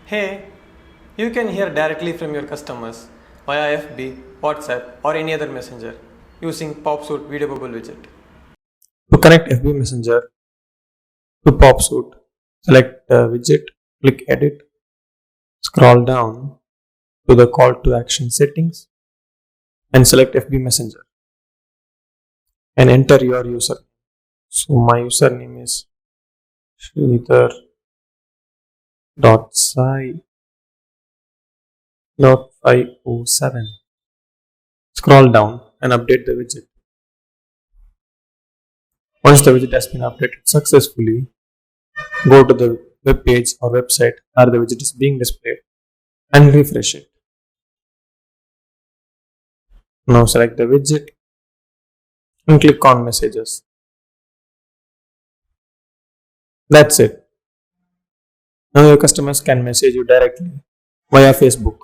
Hey, you can hear directly from your customers via FB, WhatsApp, or any other messenger using Popsuite Video Bubble widget. To connect FB Messenger to Popsuite, select the widget, click Edit, scroll down to the Call to Action settings, and select FB Messenger and enter your user. So my username is Sridhar.sai.507. Scroll down and update the widget. Once the widget has been updated successfully, go to the web page or website where the widget is being displayed and refresh it. Now select the widget and click on messages. That's it. Now your customers can message you directly via Facebook.